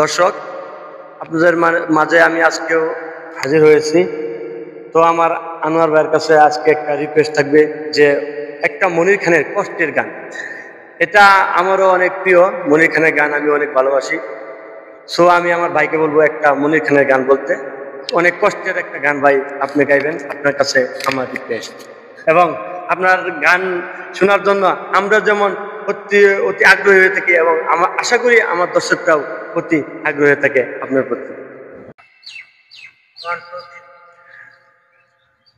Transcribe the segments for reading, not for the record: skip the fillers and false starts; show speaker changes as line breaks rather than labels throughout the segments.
দর্শক, আপনাদের মাঝে আমি আজকেও হাজির হয়েছি। তো আমার আনোয়ার ভাইয়ের কাছে আজকে একটা রিকোয়েস্ট থাকবে যে একটা মনির খানের কষ্টের গান। এটা আমারও অনেক প্রিয়, মনির খানের গান আমি অনেক ভালোবাসি। সো আমি আমার ভাইকে বলবো একটা মনির খানের গান বলতে। অনেক কষ্টের একটা গান ভাই আপনি গাইবেন, আপনার কাছে আমার রিকোয়েস্ট। এবং আপনার গান শোনার জন্য আমরা যেমন অতি অতি আগ্রহী হয়ে থাকি, এবং আমার আশা করি আমার দর্শকরাও অতি আগ্রহী হয়ে থাকে আপনার প্রতি।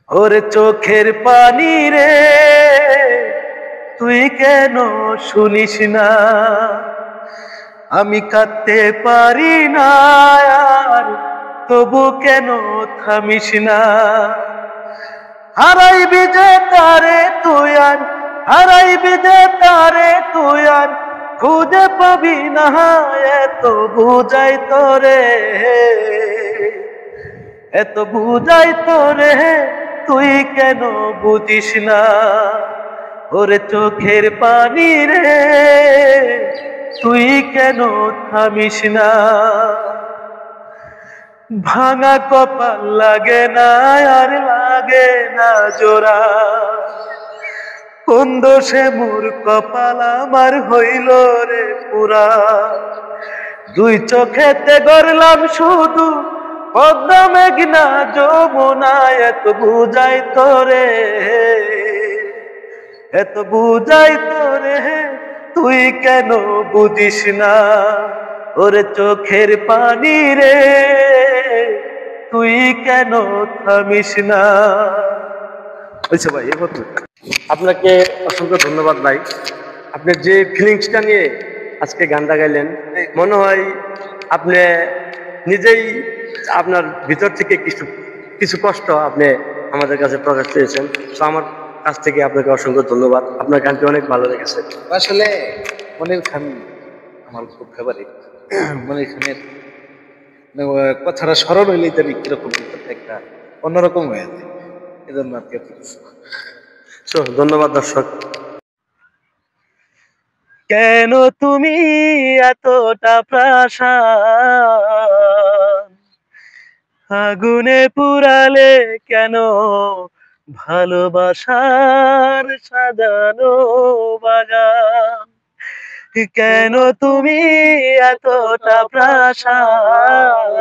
ওরে চোখের পানি রে, তুই কেন শুনিস না? আমি কাঁদতে পারি না আর, তবু কেন থামিস না? হারাইবি যে তারে তুই আর, হারাইবি যে তারে তুই আর, খুঁজে পাবি না। এত বুঝাই তোরে, এত বুঝাই তোরে, তুই কেন বুঝিস না? ওরে চোখের পানি রে, তুই কেন থামিস না? ভাঙা কপাল লাগে না আর লাগে না জোড়া, কোন দোষে মোর কপাল আমার হইল রে পুরা? দুই চোখেতে গড়লাম শুধু পদ্মা মেঘনা যমুনা, এত বুঝাই তোরে, এত বুঝাই তোরে, তুই কেন বুঝিস না? ওরে চোখের পানি রে, তুই কেন থামিস না? আচ্ছা ভাই,
আপনাকে অসংখ্য ধন্যবাদ ভাই। আপনি যে ফিলিংসটা নিয়ে আজকে গানটা গাইলেন, মনে হয় আপনি নিজেই আপনার ভিতর থেকে কিছু কিছু কষ্ট আপনি আমাদের কাছে প্রকাশ পেয়েছেন। তো আমার কাছ থেকে আপনাকে অসংখ্য ধন্যবাদ। আপনার গানটি অনেক ভালো লেগেছে।
আসলে মনির খান আমার খুব ফেভারিট। মনির খানের কথাটা স্মরণ হইলেই জানি কিরকম একটা অন্যরকম হয়ে যায়, এজন্য আর কি।
ধন্যবাদ দর্শক।
কেন তুমি এতটা প্রাসাদ আগুনে পুরালে, কেন ভালোবাসার সাজানো বাগান? কেন তুমি এতটা প্রাসাদ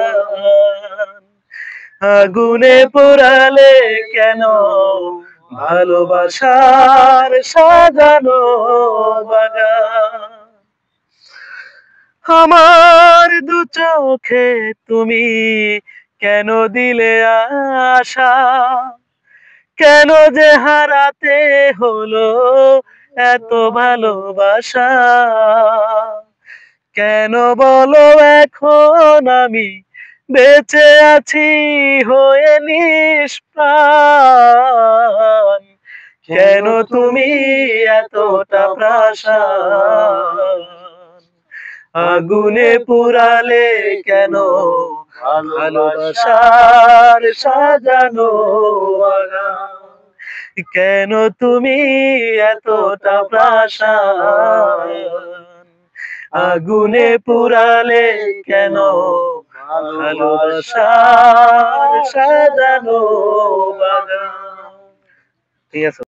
আগুনে পোড়ালে, কেন ভালোবাসার সাজানো বাগান? আমার দু চোখে তুমি কেন দিলে আশা, কেন যে হারাতে হলো এত ভালোবাসা? কেন বলো এখন আমি বেঁচে আছি হয়ে নিষ্প্রাণ? কেন তুমি এতটা প্রাসাদ আগুনে পুরালে, কেন ভালোবাসার সাজানো বাগান? কেন তুমি এতটা প্রাসাদ আগুনে পুরালে, কেন ভালোবাসার সাজানো বাগান? ঠিক আছে।